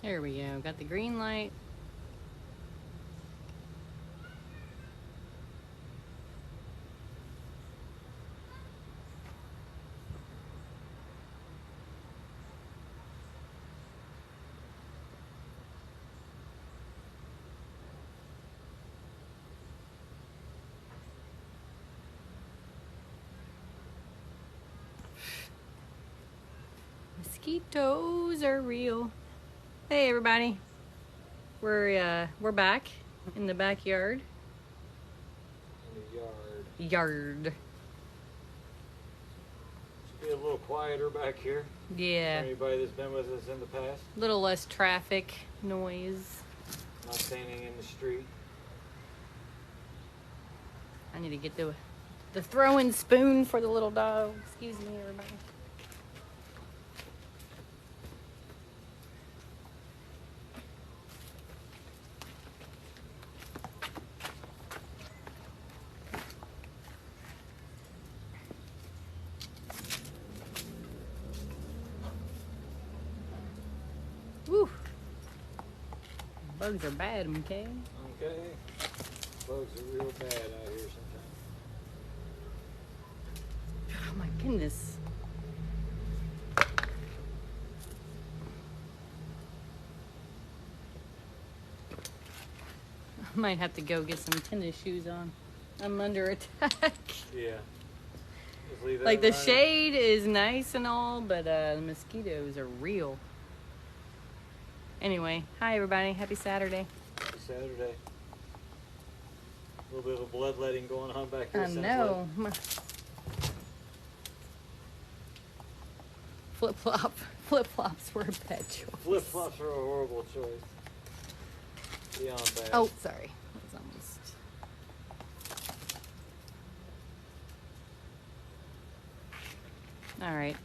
There we go. Got the green light. Mosquitoes are real. Hey everybody. We're back in the backyard. In the Yard. Should be a little quieter back here. Yeah. For anybody that's been with us in the past. A little less traffic noise. Not standing in the street. I need to get the throwing spoon for the little dog. Excuse me, everybody. Woo. Bugs are bad, okay? Okay. Bugs are real bad out here sometimes. Oh my goodness. I might have to go get some tennis shoes on. I'm under attack. Yeah. Just leave that Like the running. shade is nice and all, but the mosquitoes are real. Anyway, hi everybody. Happy Saturday. Happy Saturday. A little bit of bloodletting going on back here. I know. Flip-flops were a bad choice. Flip-flops are a horrible choice. Beyond bad. Oh, sorry. That was almost... All right.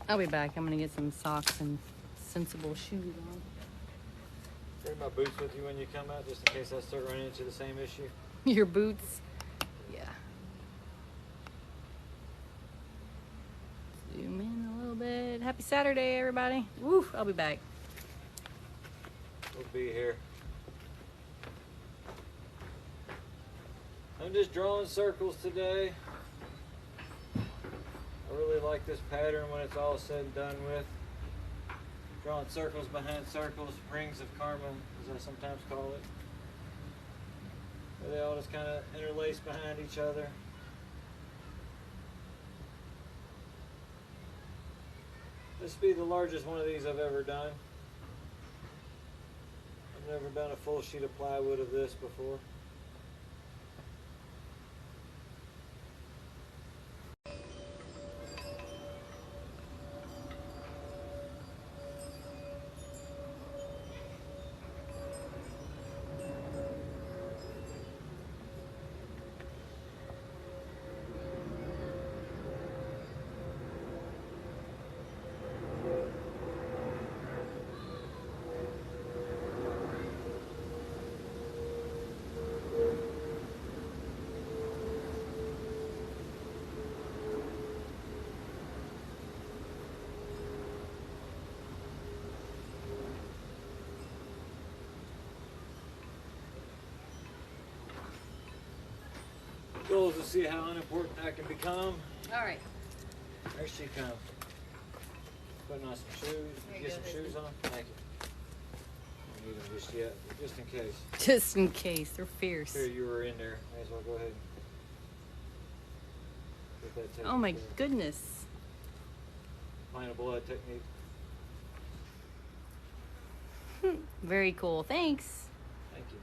I'll be back. I'm going to get some socks and sensible shoes on. Bring my boots with you when you come out, just in case I start running into the same issue. Your boots? Yeah. Zoom in a little bit. Happy Saturday, everybody. Woo, I'll be back. We'll be here. I'm just drawing circles today. I really like this pattern when it's all said and done with. Drawing circles behind circles, rings of karma, as I sometimes call it. Where they all just kind of interlace behind each other. This will be the largest one of these I've ever done. I've never done a full sheet of plywood of this before. Goal is to see how unimportant I can become. All right. There she comes. Putting on some shoes. Get some shoes on. Thank you. Don't need them just yet, but just in case. Just in case. They're fierce. Here, you were in there. May as well go ahead and get that taken Oh my care of. goodness. Line of blood technique. Very cool. Thanks. Thank you.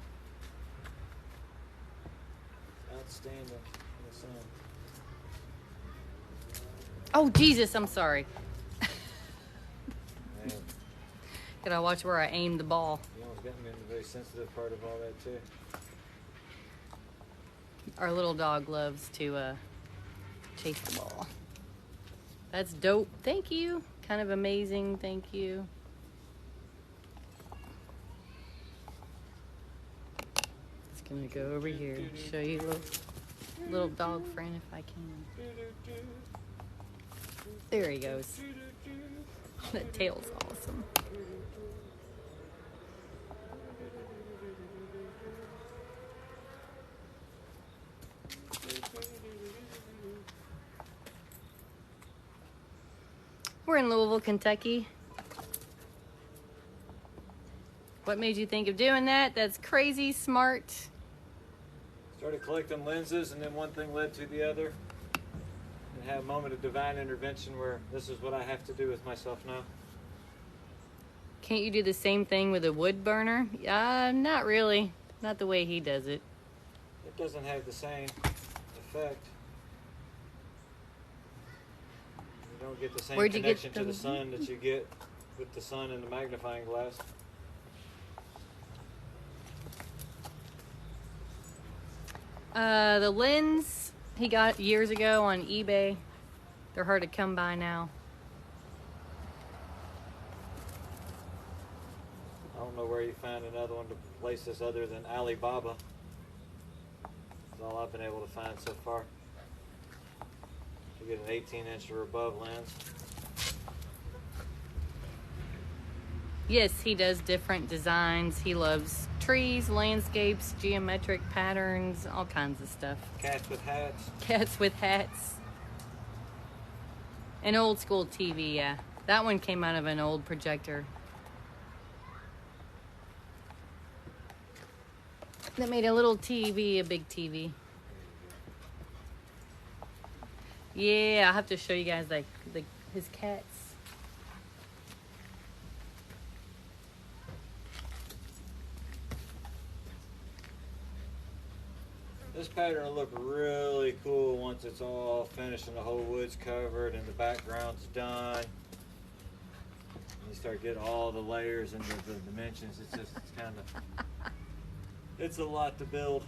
Outstanding in the sun. Oh, Jesus. I'm sorry. Man, Gotta watch where I aim the ball. you almost got me in the very sensitive part of all that too. Our little dog loves to chase the ball. That's dope. Thank you. Kind of amazing. Thank you. Just gonna go over here and show you a little dog friend if I can. There he goes. That tail's awesome. We're in Louisville, Kentucky. What made you think of doing that? That's crazy smart. Started collecting lenses, and then one thing led to the other. And had a moment of divine intervention where this is what I have to do with myself now. Can't you do the same thing with a wood burner? Not really. Not the way he does it. It doesn't have the same effect. You don't get the same Where'd you get connection to the sun that you get with the sun and the magnifying glass. The lens he got years ago on eBay. They're hard to come by now. I don't know where you find another one to replace this other than Alibaba. That's all I've been able to find so far. You get an 18-inch or above lens. Yes, he does different designs. He loves trees, landscapes, geometric patterns, all kinds of stuff. Cats with hats. Cats with hats. An old school TV, yeah. That one came out of an old projector. That made a little TV a big TV. Yeah, I'll have to show you guys his cats. This pattern will look really cool once it's all finished and the whole wood's covered and the background's done. And you start getting all the layers and the dimensions. It's kind of, it's a lot to build.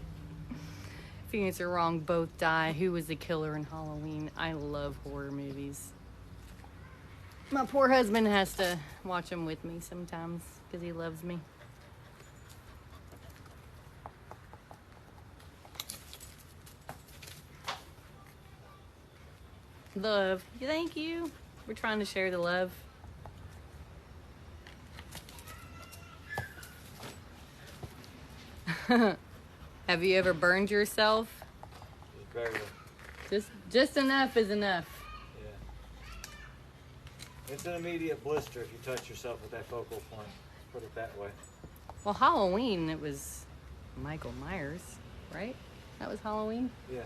If you answer wrong, both die. Who was the killer in Halloween? I love horror movies. My poor husband has to watch them with me sometimes because he loves me. Love. Thank you. We're trying to share the love. Have you ever burned yourself? Barely. Just enough is enough. Yeah. It's an immediate blister if you touch yourself at that focal point. Put it that way. Well, Halloween, it was Michael Myers, right? That was Halloween? Yeah.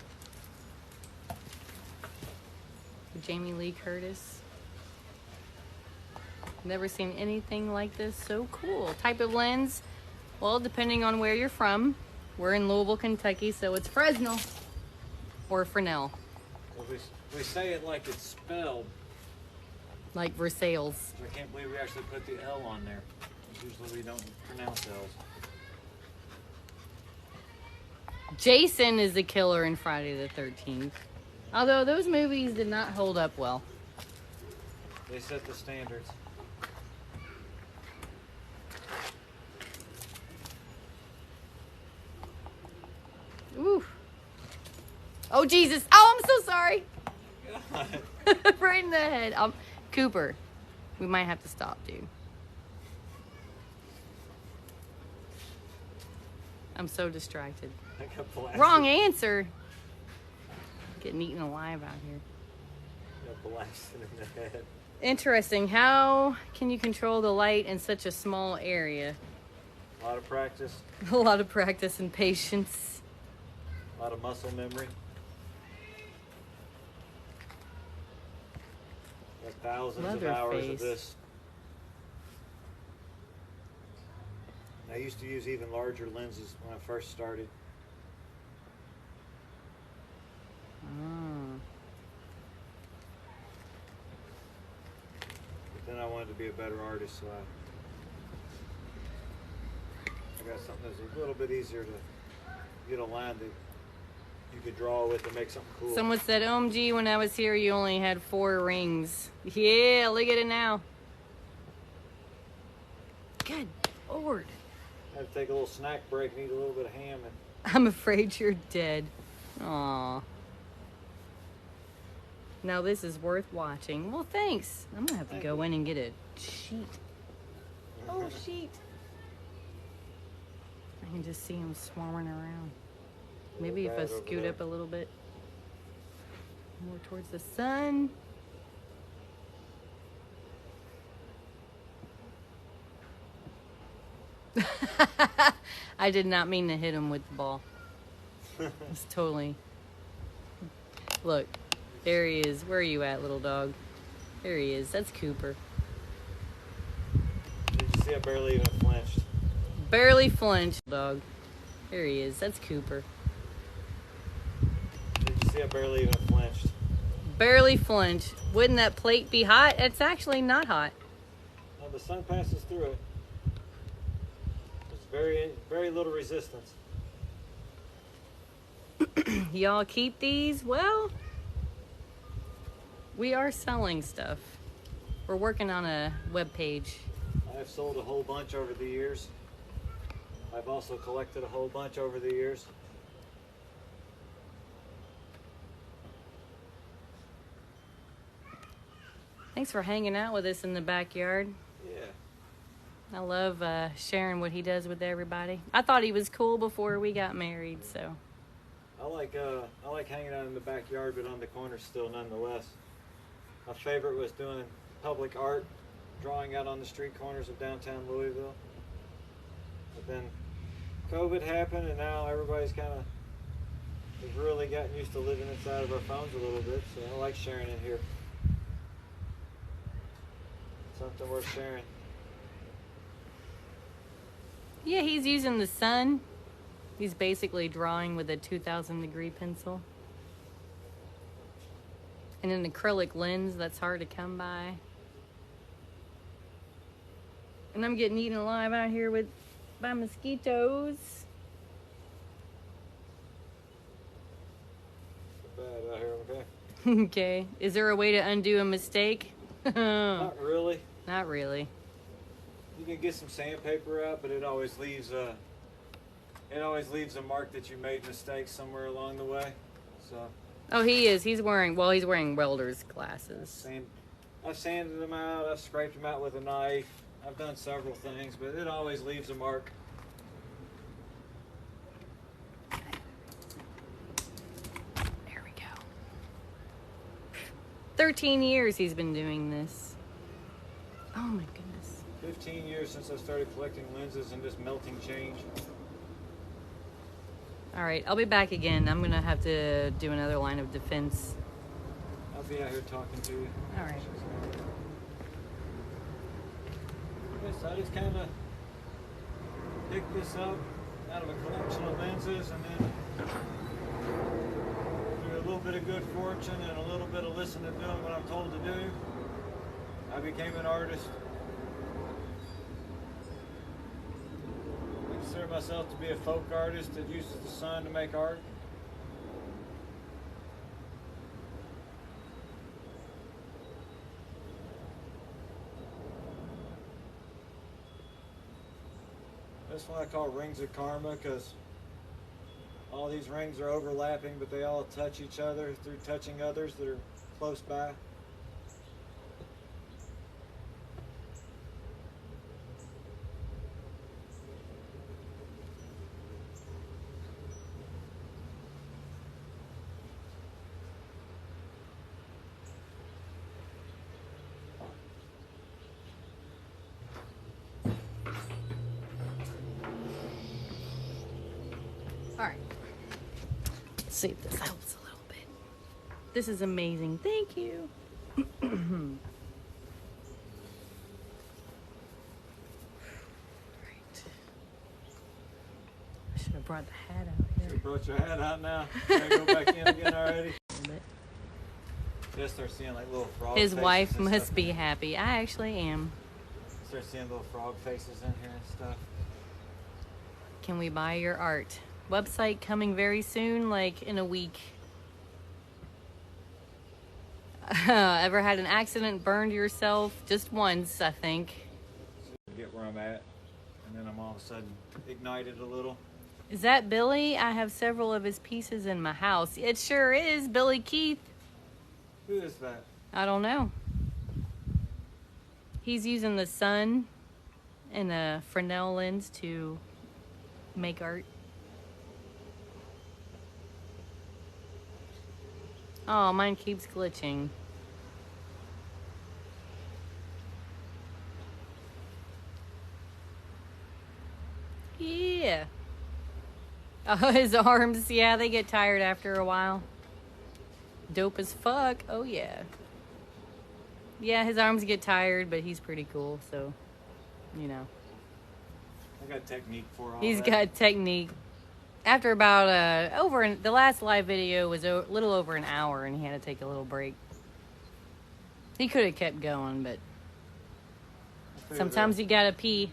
Jamie Lee Curtis. Never seen anything like this. So cool. Type of lens? Well, depending on where you're from. We're in Louisville, Kentucky, so it's Fresnel or Fresnel. Well, we say it like it's spelled. Like Versailles. I can't believe we actually put the L on there. Usually we don't pronounce L's. Jason is the killer in Friday the 13th. Although those movies did not hold up well. They set the standards. Ooh. Oh, Jesus. Oh, I'm so sorry. God. Right in the head. Cooper, we might have to stop, dude. I'm so distracted. I got blasted. Wrong answer. Getting eaten alive out here. Got blasted in the head. Interesting. How can you control the light in such a small area? A lot of practice. A lot of practice and patience. A lot of muscle memory. Got thousands of hours of this. I used to use even larger lenses when I first started. But then I wanted to be a better artist, so I got something that's a little bit easier to get a line that you could draw with and make something cool. Someone said, OMG, when I was here, you only had 4 rings. Yeah, look at it now. Good Lord. I had to take a little snack break and eat a little bit of ham. And I'm afraid you're dead. Aw. Now this is worth watching. Well, thanks. I'm gonna have to go in and get a sheet. Oh, sheet. I can just see him swarming around. Maybe if I scoot up a little bit more towards the sun. I did not mean to hit him with the ball. It's totally... Look, there he is. Where are you at, little dog? There he is. That's Cooper. Did you see I barely even flinched? Barely flinched, dog. There he is. That's Cooper. Did you see I barely even flinched? Barely flinched. Wouldn't that plate be hot? It's actually not hot. No, the sun passes through it. There's very little resistance. Y'all keep these? Well, we are selling stuff. We're working on a web page. I've sold a whole bunch over the years. I've also collected a whole bunch over the years. Thanks for hanging out with us in the backyard. Yeah. I love sharing what he does with everybody. I thought he was cool before we got married, so. I like hanging out in the backyard, but on the corner still nonetheless. My favorite was doing public art, drawing out on the street corners of downtown Louisville. But then COVID happened, and now everybody's kind of has really gotten used to living inside of our phones a little bit, so I like sharing in here. Something worth sharing. Yeah, he's using the sun. He's basically drawing with a 2,000 degree pencil. And an acrylic lens that's hard to come by. And I'm getting eaten alive out here by mosquitoes. Bad out here, okay? Okay. Is there a way to undo a mistake? Not really. Not really. You can get some sandpaper out, but it always leaves a mark that you made mistakes somewhere along the way. So. Oh, he is. He's wearing welder's glasses. I've sanded them out. I've scraped them out with a knife. I've done several things, but it always leaves a mark. There we go. 13 years he's been doing this. Oh my goodness. 15 years since I started collecting lenses and just melting change. All right, I'll be back again. I'm gonna have to do another line of defense. I'll be out here talking to you. All right. So I just kind of picked this up out of a collection of lenses, and then through a little bit of good fortune and a little bit of listening to doing what I'm told to do, I became an artist. I consider myself to be a folk artist that uses the sun to make art. This one I call rings of karma, because all these rings are overlapping, but they all touch each other through touching others that are close by. All right. Let's see if this helps a little bit. This is amazing. Thank you. Right. I should have brought the hat out You here. brought your hat out now. Can I go back in again already? Just start seeing like little frog His faces wife and must stuff be in- happy. I actually am. Start seeing little frog faces in here and stuff. Can we buy your art? Website coming very soon, like in a week. Ever had an accident, burned yourself? Just once, I think. Get where I'm at, and then I'm all of a sudden ignited a little. Is that Billy? I have several of his pieces in my house. It sure is, Billy Keith. Who is that? I don't know. He's using the sun and a fresnel lens to make art. Oh, mine keeps glitching. Yeah. Oh, his arms, yeah, they get tired after a while. Dope as fuck. Oh, yeah. Yeah, his arms get tired, but he's pretty cool, so, you know. I got technique for all He's that. got technique. After about, the last live video was a little over an hour, and he had to take a little break. He could have kept going, but sometimes you gotta pee.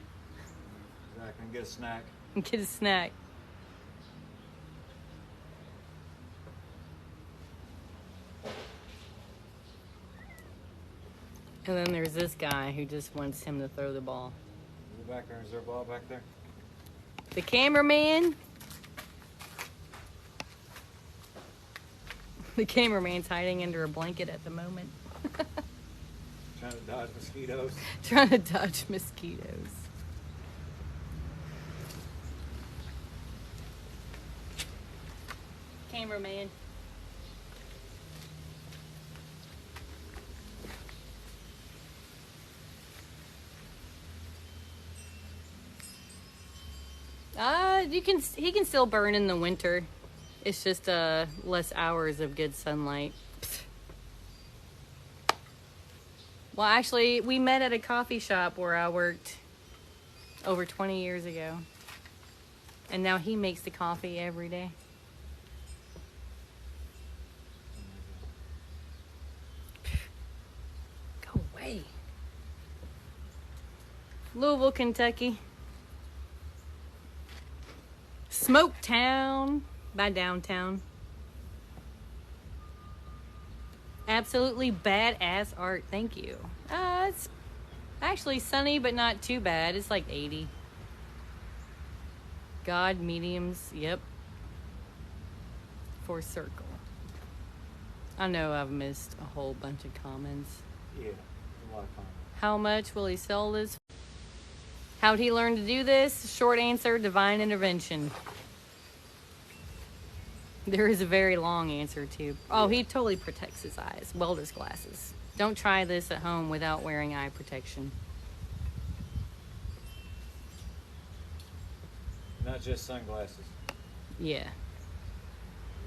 Exactly, and get a snack. And get a snack. And then there's this guy who just wants him to throw the ball. Is it back there? Is there a ball back there? The cameraman. The cameraman's hiding under a blanket at the moment. Trying to dodge mosquitoes. Trying to dodge mosquitoes. Cameraman. He can still burn in the winter. It's just less hours of good sunlight. Well, actually, we met at a coffee shop where I worked over 20 years ago. And now he makes the coffee every day. Go away. Louisville, Kentucky. Smoke Town by downtown. Absolutely badass art. Thank you. It's actually sunny, but not too bad. It's like 80. God mediums. Yep. For circle. I know I've missed a whole bunch of comments. Yeah, a lot of comments. How much will he sell this? How'd he learn to do this? Short answer, divine intervention. There is a very long answer too. Oh, he totally protects his eyes. Welder's glasses. Don't try this at home without wearing eye protection. Not just sunglasses. Yeah.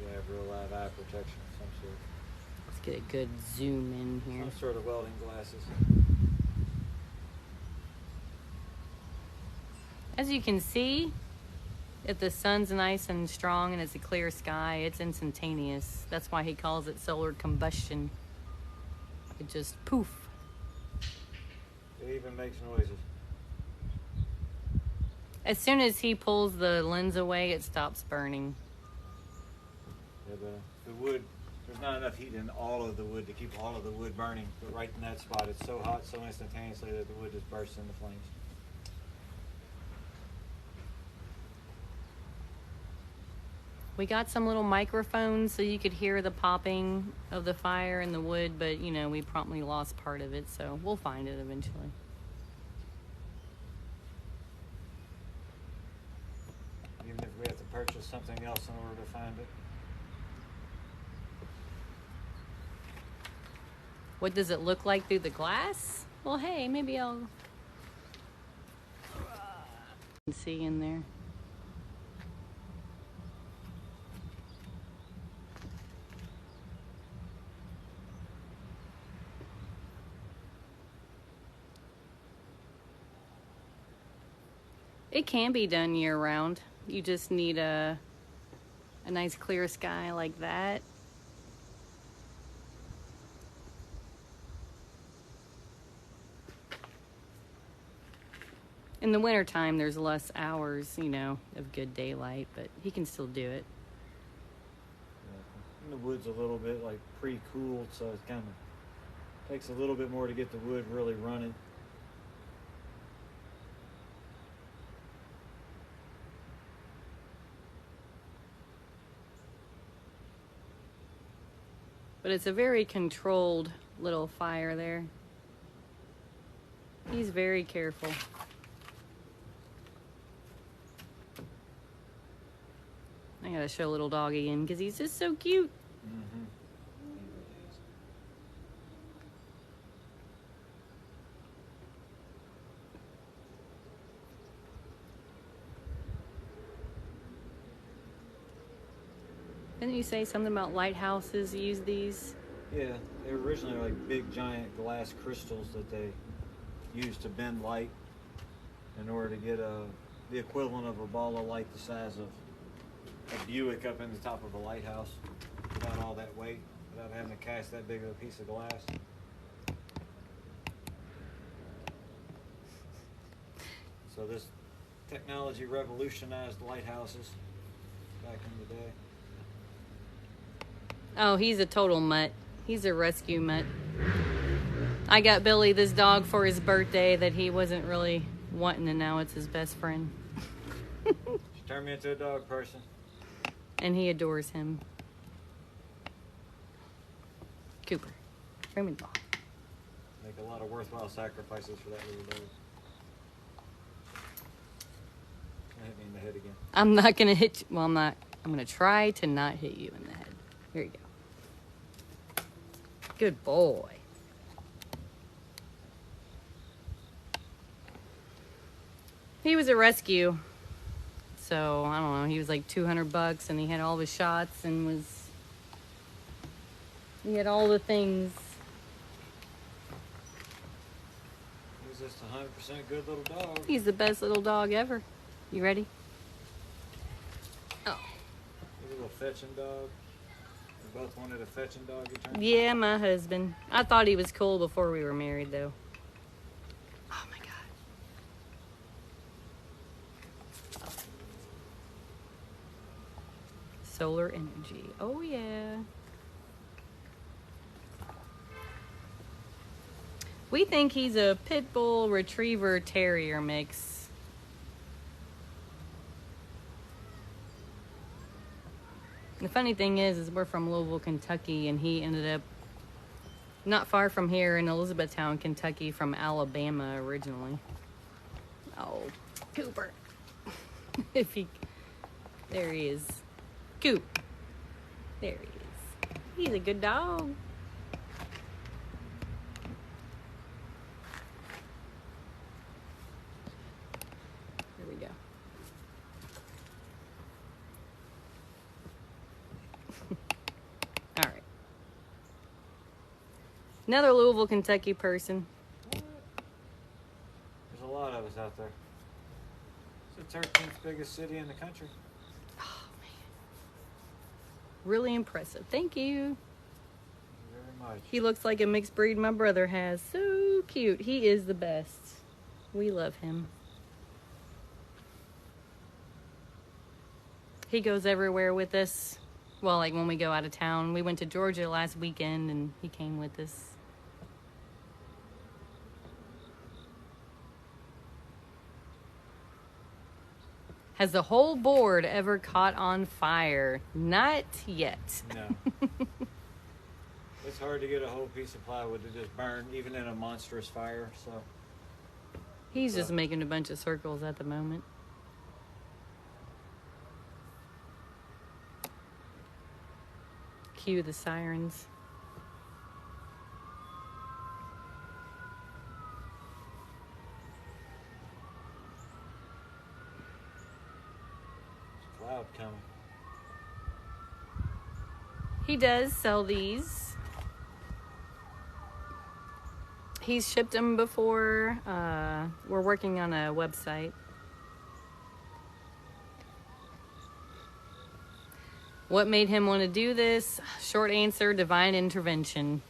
You have real live eye protection of some sort. Let's get a good zoom in here. Some sort of welding glasses. As you can see, if the sun's nice and strong and it's a clear sky, it's instantaneous. That's why he calls it solar combustion. It just poof. It even makes noises. As soon as he pulls the lens away, it stops burning. Yeah, the wood, there's not enough heat in all of the wood to keep all of the wood burning. But right in that spot, it's so hot so instantaneously that the wood just bursts into flames. We got some little microphones so you could hear the popping of the fire in the wood, but you know, we promptly lost part of it, so we'll find it eventually. Even if we have to purchase something else in order to find it. What does it look like through the glass? Well, hey, maybe I'll see in there. It can be done year round. You just need a nice clear sky like that. In the wintertime, there's less hours, you know, of good daylight, but he can still do it. And the wood's a little bit like pre-cooled, so it kind of takes a little bit more to get the wood really running. But it's a very controlled little fire there. He's very careful. I gotta show little doggy in because he's just so cute. Mm-hmm. Didn't you say something about lighthouses use these? Yeah, they were originally like big giant glass crystals that they used to bend light in order to get the equivalent of a ball of light the size of a Buick up in the top of a lighthouse without all that weight, without having to cast that big of a piece of glass. So this technology revolutionized lighthouses back in the day. Oh, he's a total mutt. He's a rescue mutt. I got Billy this dog for his birthday that he wasn't really wanting, and now it's his best friend. She turned me into a dog person. And he adores him. Cooper, bring me the ball. Make a lot of worthwhile sacrifices for that little dog. Hit me in the head again. I'm not gonna hit you. Well, I'm not. I'm gonna try to not hit you in the head. Here you go. Good boy. He was a rescue. So, I don't know. He was like $200 and he had all his shots and he had all the things. He's just a 100% good little dog. He's the best little dog ever. You ready? Oh. He's a little fetching dog. We both wanted a fetching dog, you turned? Yeah, my husband. I thought he was cool before we were married, though. Oh, my God. Solar energy. Oh, yeah. We think he's a pit bull retriever terrier mix. The funny thing is we're from Louisville, Kentucky, and he ended up not far from here in Elizabethtown, Kentucky, from Alabama originally. Oh, Cooper. There he is. Coop. There he is. He's a good dog. Here we go. All right. Another Louisville, Kentucky person. What? There's a lot of us out there. It's the 13th biggest city in the country. Oh, man. Really impressive. Thank you. Very much. He looks like a mixed breed my brother has. So cute. He is the best. We love him. He goes everywhere with us. Well, like when we go out of town. We went to Georgia last weekend and he came with us. Has the whole board ever caught on fire? Not yet. No. It's hard to get a whole piece of plywood to just burn, even in a monstrous fire, so. He's just making a bunch of circles at the moment. Cue the sirens. Cloud coming. He does sell these. He's shipped them before. We're working on a website. What made him want to do this? Short answer, divine intervention.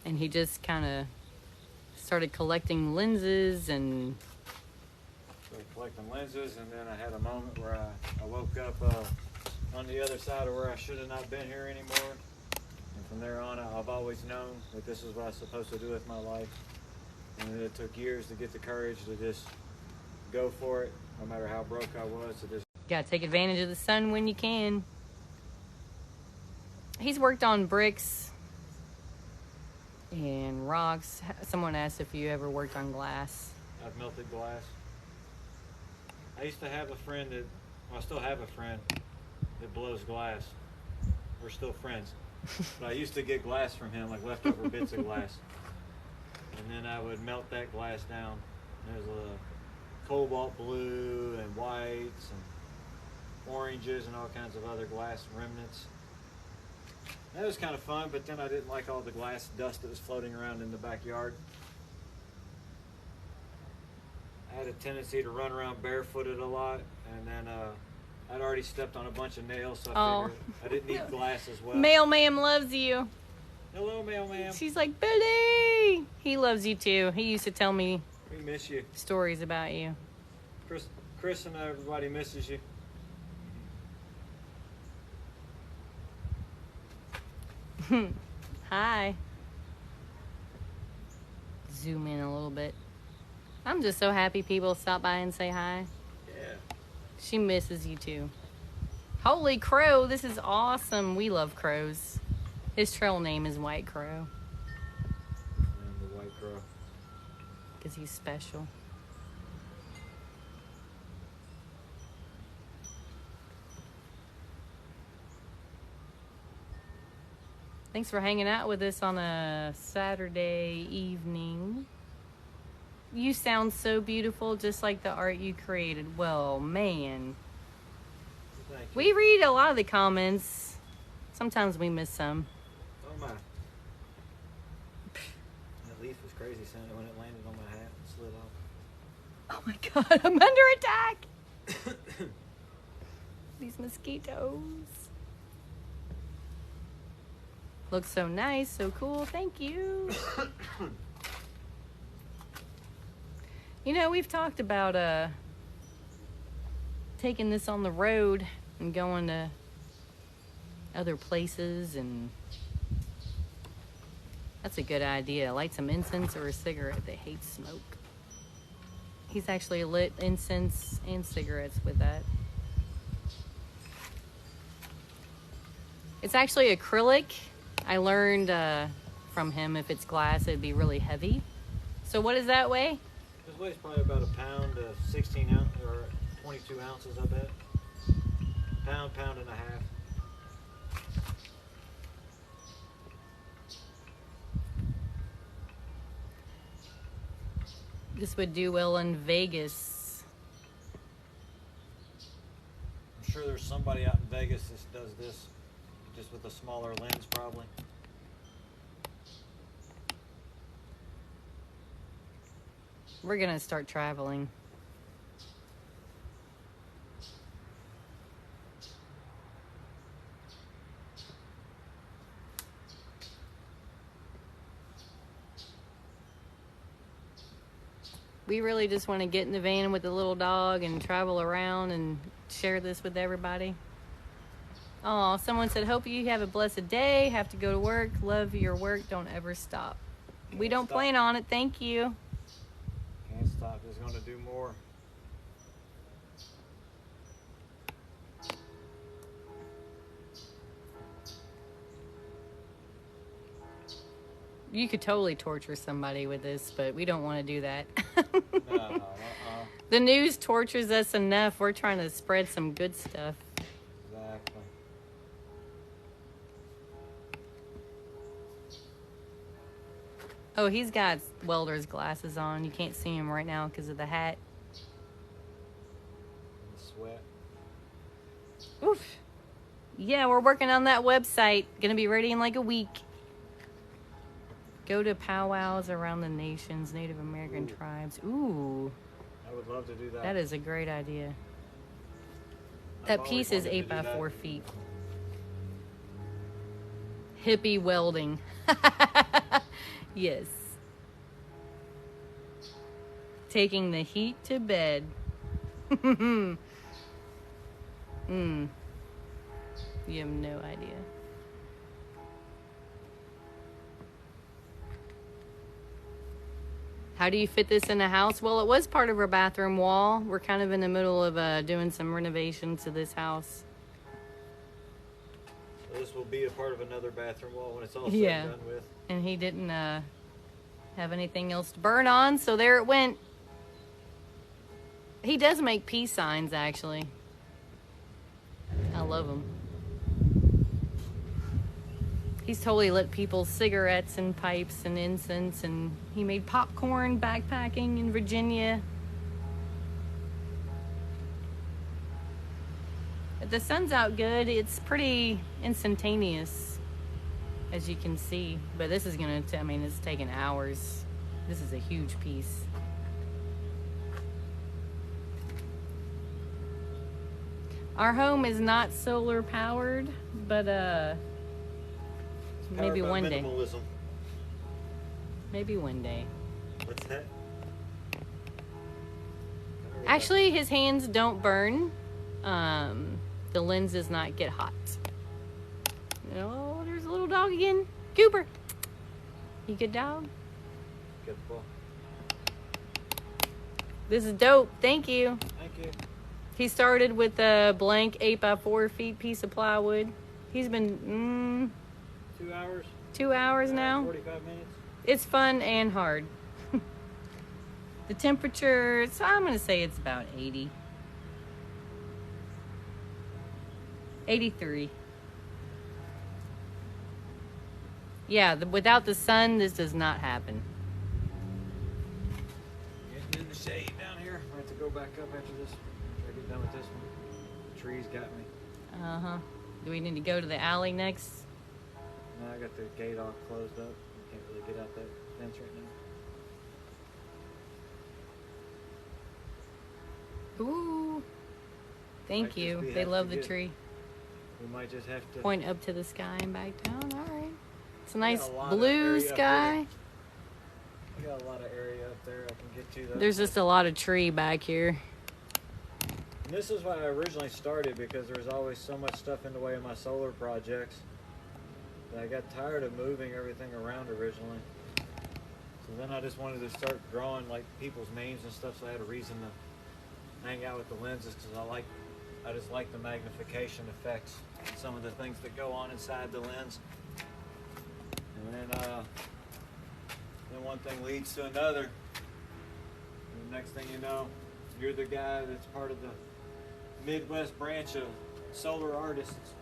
And he just kind of started collecting lenses and... Started collecting lenses, and then I had a moment where I woke up on the other side of where I should have not been here anymore. And from there on, I've always known that this is what I was supposed to do with my life. And it took years to get the courage to just go for it, no matter how broke I was. To just gotta take advantage of the sun when you can. He's worked on bricks and rocks. Someone asked if you ever worked on glass. I've melted glass. I used to have a friend that, well, I still have a friend that blows glass. We're still friends. But I used to get glass from him, like leftover bits of glass. And then I would melt that glass down. There's a cobalt blue and whites and oranges and all kinds of other glass remnants. That was kind of fun, but then I didn't like all the glass dust that was floating around in the backyard. I had a tendency to run around barefooted a lot, and then I'd already stepped on a bunch of nails, so I figured I didn't need glass as well. Mailman loves you. Hello, mailman. She's like, Billy! He loves you too. He used to tell me We miss you. stories about you. Chris and everybody misses you. Hi. Zoom in a little bit. I'm just so happy people stop by and say hi. Yeah. She misses you too. Holy crow, this is awesome. We love crows. His trail name is White Crow And the white crow. because he's special. Thanks for hanging out with us on a Saturday evening. You sound so beautiful, just like the art you created. Well, man. Thank you. We read a lot of the comments. Sometimes we miss some. Oh my. That leaf was crazy sounding when it landed on my hat and slid off. Oh my god, I'm under attack! These mosquitoes. Looks so nice, so cool. Thank you. You know, we've talked about taking this on the road and going to other places, and that's a good idea. Light some incense or a cigarette. They hate smoke. He's actually lit incense and cigarettes with that. It's actually acrylic. I learned from him if it's glass, it'd be really heavy. So what does that weigh? This weighs probably about a pound to 16 ounces or 22 ounces, I bet. Pound and a half. This would do well in Vegas. I'm sure there's somebody out in Vegas that does this just with a smaller lens, probably. We're gonna start traveling. We really just want to get in the van with the little dog and travel around and share this with everybody. Oh, someone said, hope you have a blessed day. Have to go to work. Love your work. Don't ever stop. We don't plan on it. Thank you. Can't stop. Just going to do more. You could totally torture somebody with this, but we don't want to do that. No, The news tortures us enough. We're trying to spread some good stuff. Exactly. Oh, he's got welder's glasses on. You can't see him right now because of the hat. The sweat. Oof. Yeah, we're working on that website. Gonna be ready in like a week. Go to powwows around the nation's Native American tribes. Ooh, I would love to do that. that is a great idea. I've That always piece is wanted to 8 by do that. 4 feet. Hippie welding. Yes. Taking the heat to bed. You have no idea. How do you fit this in a house? Well, it was part of our bathroom wall. We're kind of in the middle of doing some renovation to this house. So this will be a part of another bathroom wall when it's all said Yeah. and done with. And he didn't have anything else to burn on, so there it went. He does make peace signs, actually. I love them. He's totally lit people's cigarettes and pipes and incense, and he made popcorn backpacking in Virginia. If the sun's out good, it's pretty instantaneous, as you can see. But this is gonna, I mean, it's taking hours. This is a huge piece. Our home is not solar powered, but maybe Powered by one day. minimalism. Maybe one day. What's that? Actually, his hands don't burn. The lens does not get hot. Oh, there's a little dog again. Cooper. You good dog? Good ball. This is dope. Thank you. Thank you. He started with a blank 8x4 feet piece of plywood. He's been 2 hours? 2 hours now. 45 minutes? It's fun and hard. The temperature, so I'm going to say it's about 80. 83. Yeah, without the sun, this does not happen. Getting in the shade down here. I have to go back up after this. Try to get done with this one. The trees got me. Uh-huh. Do we need to go to the alley next? No, I got the gate all closed up. I can't really get out that fence right now. Ooh. Thank Might you. just be They have love to the get- tree. We might just have to Point up to the sky and back down. All right. It's a got nice a lot of blue area up sky. I got a lot of area up there I can get to though. There's just a lot of tree back here. And this is why I originally started, because there was always so much stuff in the way of my solar projects that I got tired of moving everything around originally. So then I just wanted to start drawing like people's names and stuff, so I had a reason to hang out with the lenses, because I just like the magnification effects and some of the things that go on inside the lens. And then one thing leads to another. And the next thing you know, you're the guy that's part of the Midwest branch of solar artists.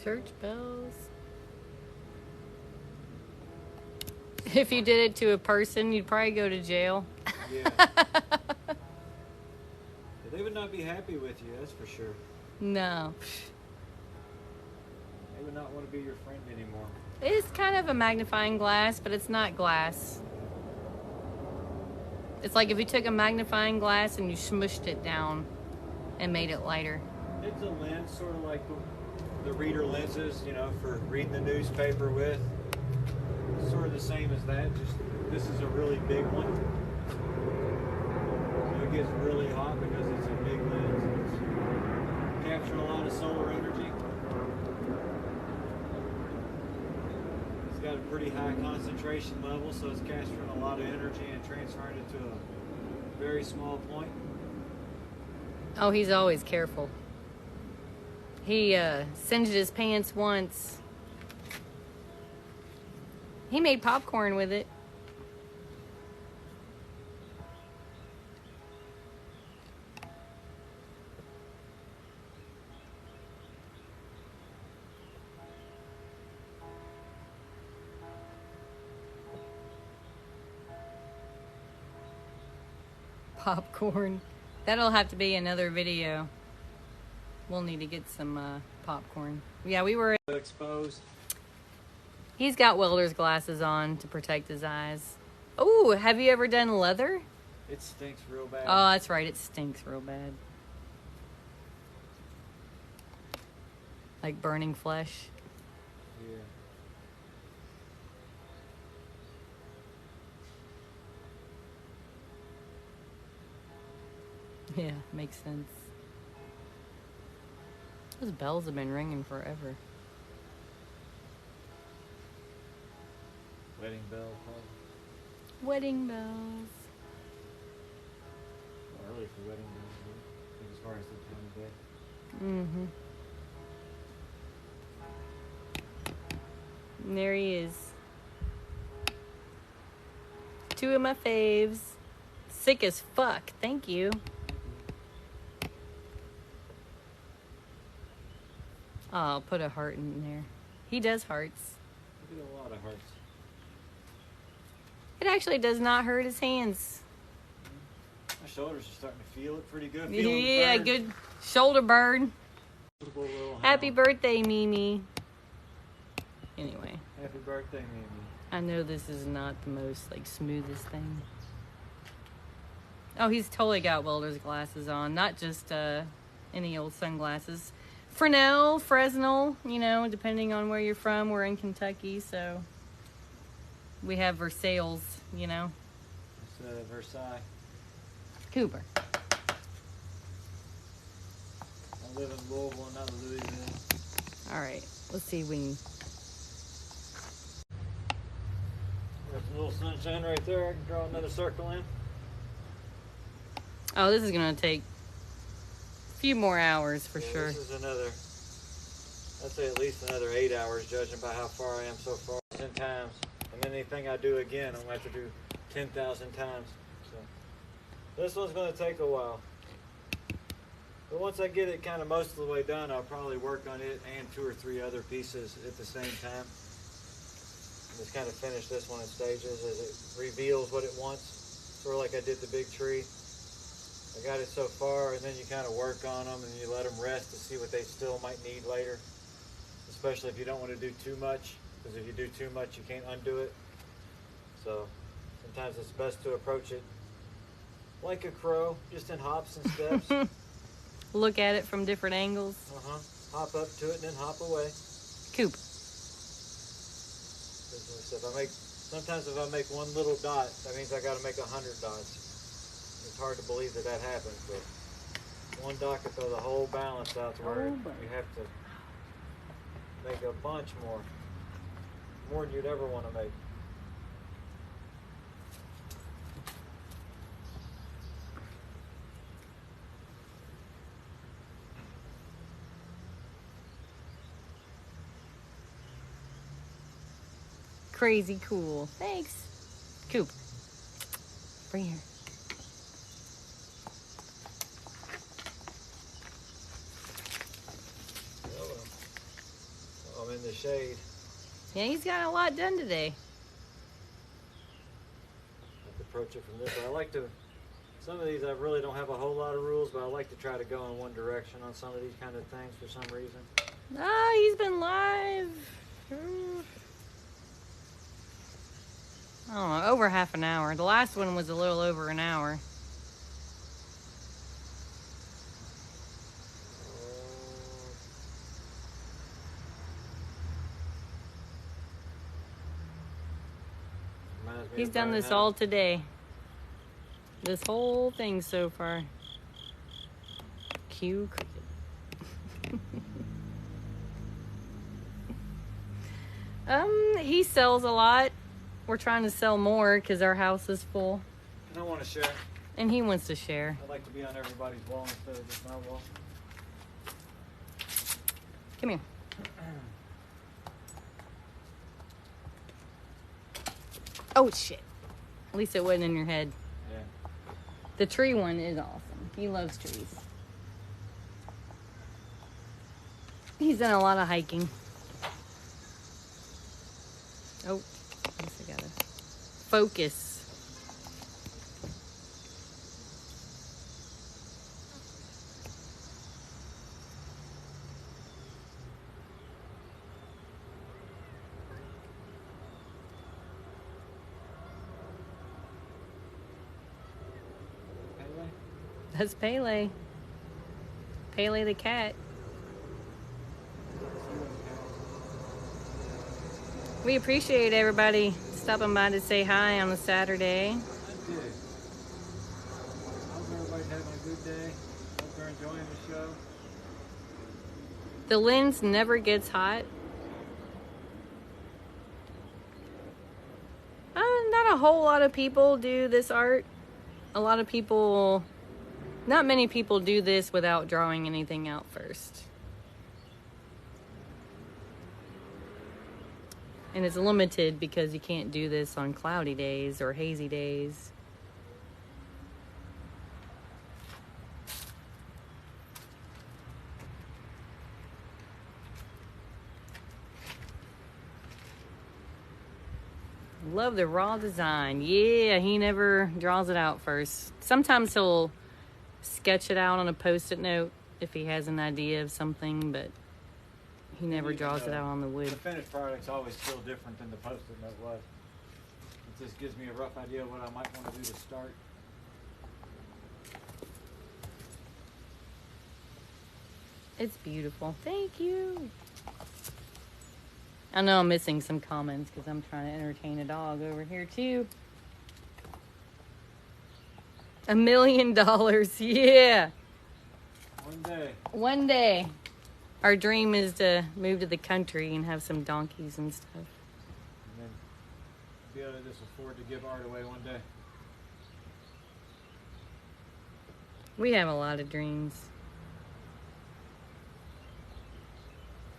Church bells. If you did it to a person, you'd probably go to jail. Yeah. They would not be happy with you, that's for sure. No. They would not want to be your friend anymore. It's kind of a magnifying glass, but it's not glass. It's like if you took a magnifying glass and you smushed it down and made it lighter. It's a lens, sort of like the reader lenses, you know, for reading the newspaper with. It's sort of the same as that, just this is a really big one. So it gets really hot because it's a big lens. It's capturing a lot of solar energy. It's got a pretty high concentration level, so it's capturing a lot of energy and transferring it to a very small point. Oh, he's always careful. He singed his pants once. He made popcorn with it. Popcorn. That'll have to be another video. We'll need to get some popcorn. Yeah, we were... Exposed. He's got welder's glasses on to protect his eyes. Oh, have you ever done leather? It stinks real bad. Oh, that's right. It stinks real bad. Like burning flesh. Yeah. Yeah, makes sense. Those bells have been ringing forever. Wedding bell, probably. Wedding bells. Early for wedding bells, right? As far as the time of day. Mm-hmm. And there he is. Two of my faves. Sick as fuck. Thank you. Oh, I'll put a heart in there. He does hearts. We get a lot of hearts. It It actually does not hurt his hands. My shoulders are starting to feel it pretty good. Yeah, good shoulder burn. Happy birthday, Mimi. Anyway. Happy birthday, Mimi. I know this is not the most like smoothest thing. Oh, he's totally got welder's glasses on, not just any old sunglasses. Fresnel, you know, depending on where you're from. We're in Kentucky, so we have Versailles, you know. It's Versailles. Cooper. I live in Louisville, not Louisiana. All right, let's see if we can. There's a little sunshine right there. I can draw another circle in. Oh, this is gonna take a few more hours for sure. This is another, I'd say at least another 8 hours, judging by how far I am so far. 10 times. And then anything I do again, I'm going to have to do 10,000 times. So this one's going to take a while. But once I get it kind of most of the way done, I'll probably work on it and 2 or 3 other pieces at the same time. Just kind of finish this one in stages as it reveals what it wants. Sort of like I did the big tree. I got it so far, and then you kind of work on them and you let them rest to see what they still might need later. Especially if you don't want to do too much, because if you do too much, you can't undo it. So sometimes it's best to approach it like a crow, just in hops and steps. Look at it from different angles. Hop up to it and then hop away. Coop. Sometimes if I make one little dot, that means I got to make 100 dots. It's hard to believe that happens, but one dot could throw the whole balance out to where you have to make a bunch more than you'd ever want to make. Crazy cool. Thanks. Coop. Bring here. I'm in the shade. Yeah, he's got a lot done today. I have to approach it from this way. I like to, some of these I really don't have a whole lot of rules, but I like to try to go in one direction on some of these kind of things for some reason. Ah, he's been live. I don't know, over half an hour. The last one was a little over an hour. He's done this all today. This whole thing so far. Cue cricket. He sells a lot. We're trying to sell more because our house is full. And I want to share. And he wants to share. I like to be on everybody's wall instead of just my wall. Come here. Oh, shit. At least it wasn't in your head. Yeah. The tree one is awesome. He loves trees. He's done a lot of hiking. Oh, I guess I gotta focus. That's Pele. Pele the cat. We appreciate everybody stopping by to say hi on a Saturday. I did. Hope everybody's having a good day. Hope they're enjoying the show. The lens never gets hot. Not a whole lot of people do this art. A lot of people, not many people do this without drawing anything out first. And it's limited because you can't do this on cloudy days or hazy days. Love the raw design. Yeah, he never draws it out first. Sometimes he'll sketch it out on a Post-it note if he has an idea of something, but he never draws it out on the wood. The finished product's always still different than the Post-it note was. It just gives me a rough idea of what I might want to do to start. It's beautiful. Thank you. I know I'm missing some comments because I'm trying to entertain a dog over here too. $1 million. Yeah. One day. One day. Our dream is to move to the country and have some donkeys and stuff. And then be able to just afford to give art away one day. We have a lot of dreams.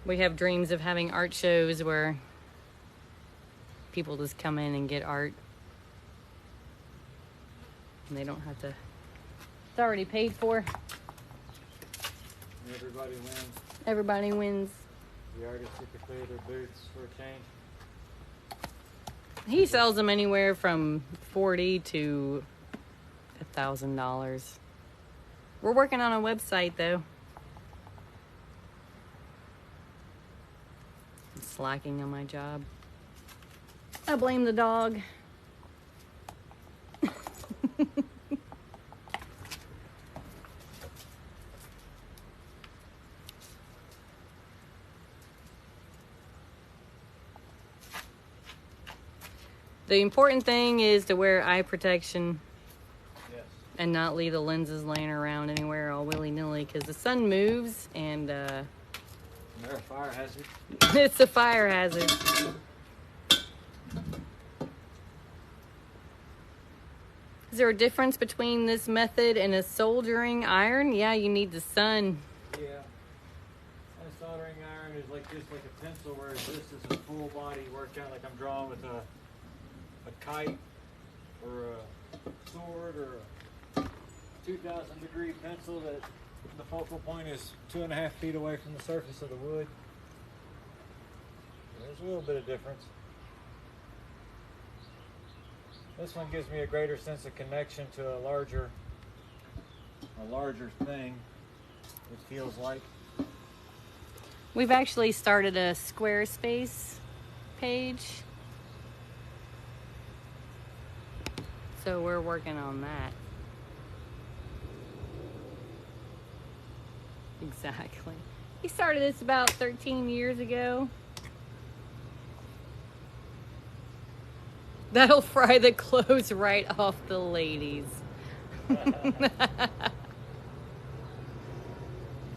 We have dreams of having art shows where people just come in and get art. And they don't have to. It's already paid for. And everybody wins. Everybody wins. The artists get to clear their booths for a change. He sells them anywhere from $40 to $1,000. We're working on a website though. I'm slacking on my job. I blame the dog. The important thing is to wear eye protection. Yes. And not leave the lenses laying around anywhere all willy-nilly because the sun moves and They're a fire hazard. it's a fire hazard. Is there a difference between this method and a soldering iron? Yeah, you need the sun. Yeah. A soldering iron is like just like a pencil, whereas this is a full body workout, like I'm drawing with a kite or a sword or a 2,000 degree pencil that the focal point is 2.5 feet away from the surface of the wood. There's a little bit of difference. This one gives me a greater sense of connection to a larger thing, it feels like. We've actually started a Squarespace page. So we're working on that. Exactly. He started this about 13 years ago. That'll fry the clothes right off the ladies.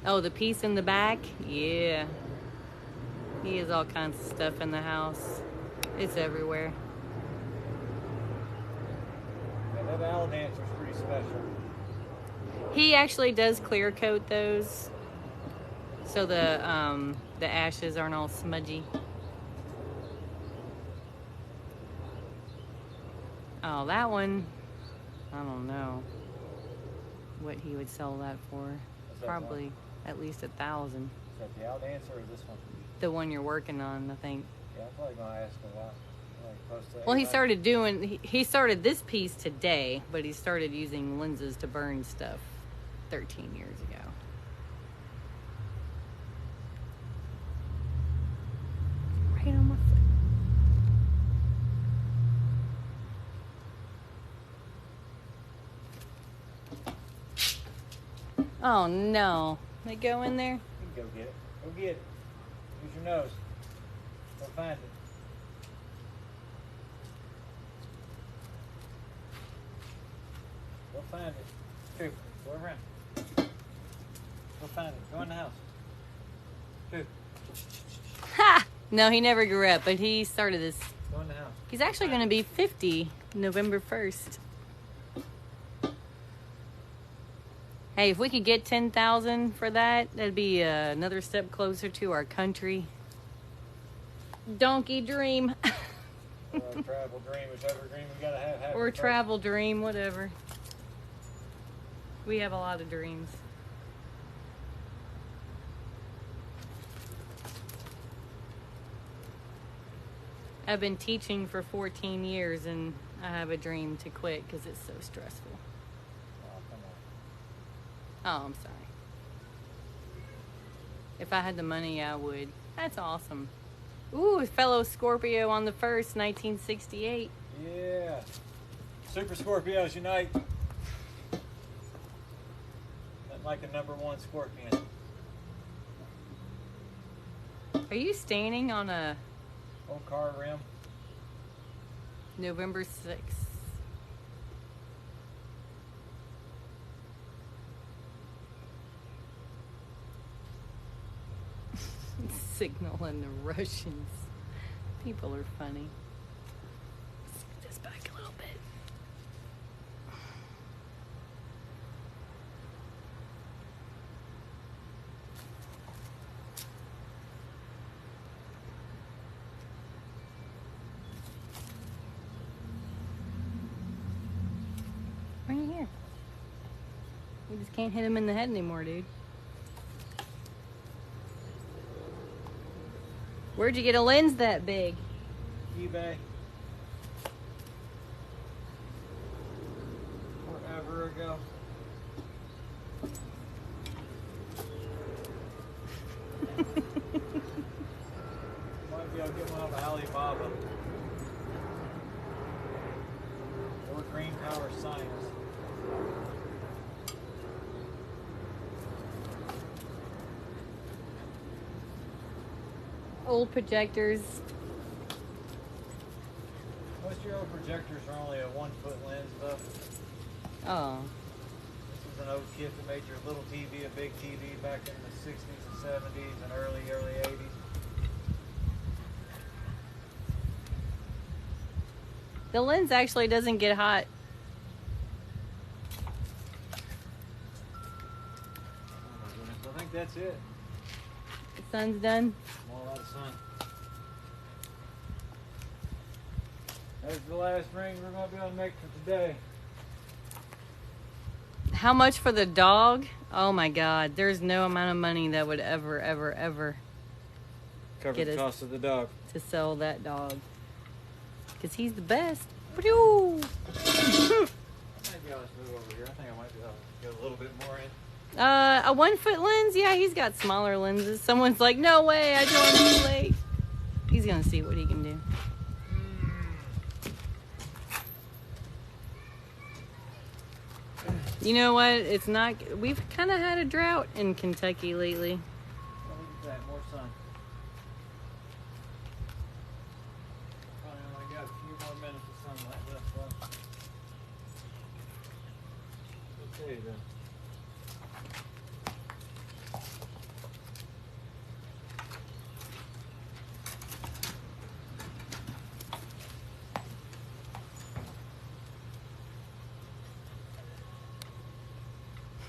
Oh, the piece in the back? Yeah. He has all kinds of stuff in the house. It's everywhere. Yeah, that owl dancer's pretty special. He actually does clear coat those so the ashes aren't all smudgy. Oh, that one, I don't know what he would sell that for. Probably at least 1,000. Is that the owl dancer or this one? The one you're working on, I think. Yeah, I'm probably gonna ask a lot. Like close to Well, he 800. started doing, he started this piece today, but he started using lenses to burn stuff 13 years ago. Right on my foot. Oh no. They go in there? You can go get it. Go get it. Use your nose. Go find it. Go find it. Two. Go around. Go find it. Go in the house. Two. Ha! No, he never grew up, but he started this. Go in the house. He's actually going to be 50 November 1st. Hey, if we could get 10,000 for that, that'd be another step closer to our country. Donkey dream. Or a travel dream, whichever dream we gotta have. Or it first. travel dream, whatever. We have a lot of dreams. I've been teaching for 14 years and I have a dream to quit because it's so stressful. Oh, come Oh, I'm sorry. If I had the money, I would. That's awesome. Ooh, fellow Scorpio on the 1st, 1968. on. Yeah. Super Scorpios unite. Nothing like a #1 Scorpion. Are you standing on a Old car rim. November 6th? Signaling the Russians. People are funny. Let's scoot this back a little bit. Bring it here. We just can't hit him in the head anymore, dude. Where'd you get a lens that big? eBay. Forever ago. Might be able to get one off Alibaba. Or Green Power Science. Old projectors. Most of your old projectors are only a 1-foot lens though. Oh. This is an old kit that made your little TV a big TV back in the 60s and 70s and early 80s. The lens actually doesn't get hot. Oh my goodness, I think that's it. The sun's done. More out of sun. That's the last ring we're going to be able to make for today. How much for the dog? Oh my God. There's no amount of money that would ever Cover Get the us- cost of the dog. to sell that dog. Because he's the best. Phew. I might be able to move over here. I think I might be able to get a little bit more in. A 1-foot lens? Yeah, he's got smaller lenses. Someone's like, no way, I joined too late. He's going to see what he can do. You know what? It's not. We've kind of had a drought in Kentucky lately. Oh, look at that, more sun. Probably only got a few more minutes of sunlight left, though. Okay, then.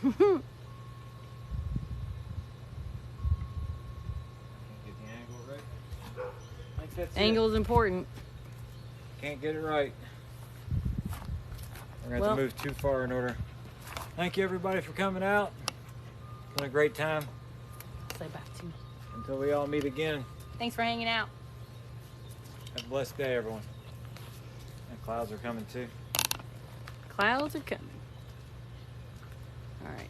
Get the angle right. I think that's Angle's important. it. Can't get it right. We're gonna have Well- to move too far in order. Thank you everybody for coming out. It's been a great time. Say back to me. Until we all meet again. Thanks for hanging out. Have a blessed day, everyone. And clouds are coming too. Clouds are coming. All right.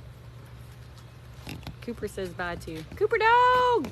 Cooper says bye too. Cooper dog!